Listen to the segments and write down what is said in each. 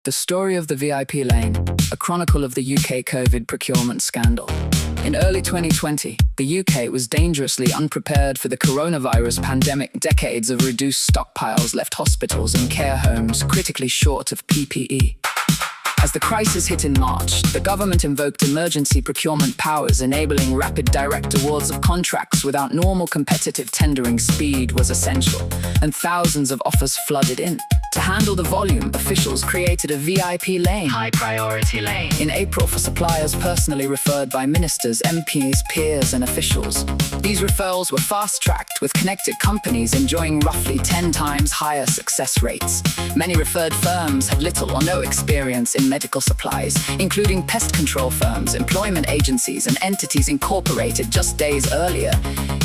The story of the VIP lane, a chronicle of the UK COVID procurement scandal. In early 2020, the UK was dangerously unprepared for the coronavirus pandemic. Decades of reduced stockpiles left hospitals and care homes critically short of PPE. As the crisis hit in March, the government invoked emergency procurement powers, enabling rapid direct awards of contracts without normal competitive tendering. Speed was essential, and thousands of offers flooded in. To handle the volume, officials created a VIP lane, high priority lane, in April for suppliers personally referred by ministers, MPs, peers, and officials. These referrals were fast-tracked, with connected companies enjoying roughly 10 times higher success rates. Many referred firms had little or no experience in medical supplies, including pest control firms, employment agencies, and entities incorporated just days earlier,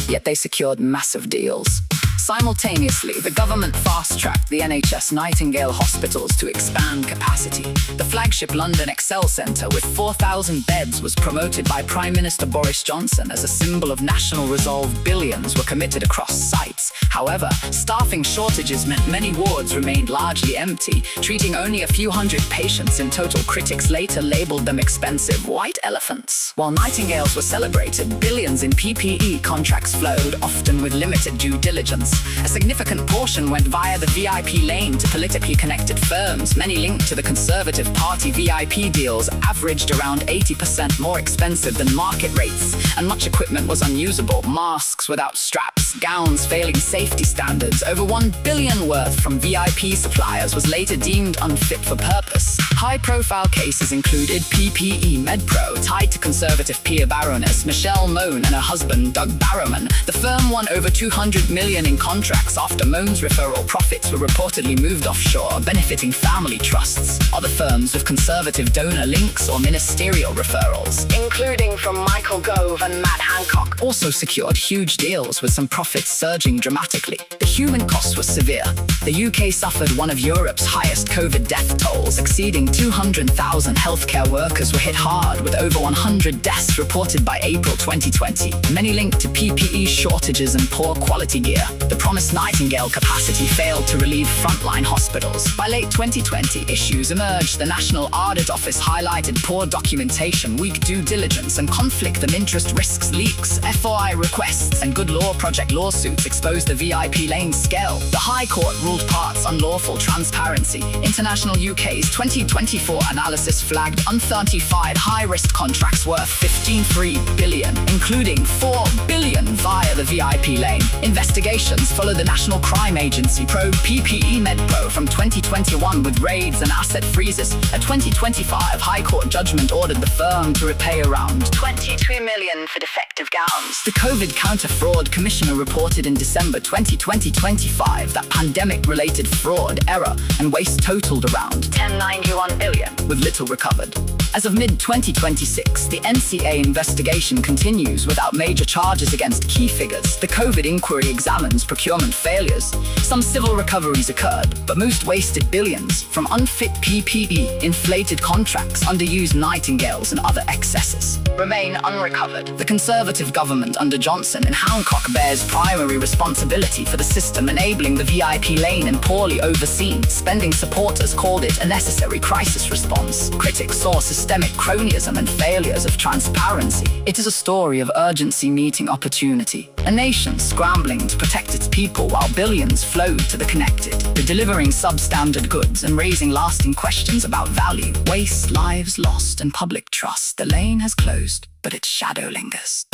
yet they secured massive deals. Simultaneously, the government fast-tracked the NHS Nightingale hospitals to expand capacity. The flagship London Excel Centre with 4,000 beds was promoted by Prime Minister Boris Johnson as a symbol of national resolve. Billions were committed across sites. However, staffing shortages meant many wards remained largely empty, treating only a few hundred patients in total. Critics later labelled them expensive white elephants. While Nightingales were celebrated, billions in PPE contracts flowed, often with limited due diligence. A significant portion went via the VIP lane to politically connected firms, many linked to the Conservative Party. VIP deals averaged around 80% more expensive than market rates, and much equipment was unusable. Masks without straps, gowns failing safety standards. Over $1 billion worth from VIP suppliers was later deemed unfit for purpose. High-profile cases included PPE MedPro, tied to Conservative peer Baroness Michelle Mone and her husband Doug Barrowman. The firm won over $200 million in contracts after Mone's referral profits were reportedly moved offshore, benefiting family trusts. Other firms with Conservative donor links or ministerial referrals, including from Michael Gove and Matt Hancock, also secured huge deals, with some profits surging dramatically. The human cost was severe. The UK suffered one of Europe's highest COVID death tolls, exceeding 200,000. Healthcare workers were hit hard, with over 100 deaths reported by April 2020, many linked to PPE shortages and poor quality gear. The promised Nightingale capacity failed to relieve frontline hospitals. By late 2020, issues emerged. The National Audit Office highlighted poor documentation, weak due diligence, and conflict of interest risks. Leaks, FOI requests, and Good Law Project lawsuits exposed the VIP lane scale. The High Court ruled parts unlawful. Transparency International UK's 2024 analysis flagged 35 high-risk contracts worth $15.3 billion, including $4 billion via the VIP lane. Investigations followed the National Crime Agency probe PPE MedPro from 2021 with raids and asset freezes. A 2025 High Court judgment ordered the firm to repay around $22 million for defective gowns. The COVID Counter-Fraud Commissioner reported in December 2025 that pandemic-related fraud, error, and waste totaled around $10.91 billion, with little recovered. As of mid-2026, the NCA investigation continues without major charges against key figures. The COVID inquiry examines procurement failures. Some civil recoveries occurred, but most wasted billions from unfit PPE, inflated contracts, underused Nightingales, and other excesses remain unrecovered. The Conservative government under Johnson and Hancock bears primary responsibility for the system enabling the VIP lane and poorly overseen spending. Supporters called it a necessary crisis response. Critics saw systemic cronyism and failures of transparency. It is a story of urgency meeting opportunity, a nation scrambling to protect its people while billions flowed to the connected, delivering substandard goods and raising lasting questions about value, waste, lives lost, and public trust. The lane has closed, but its shadow lingers.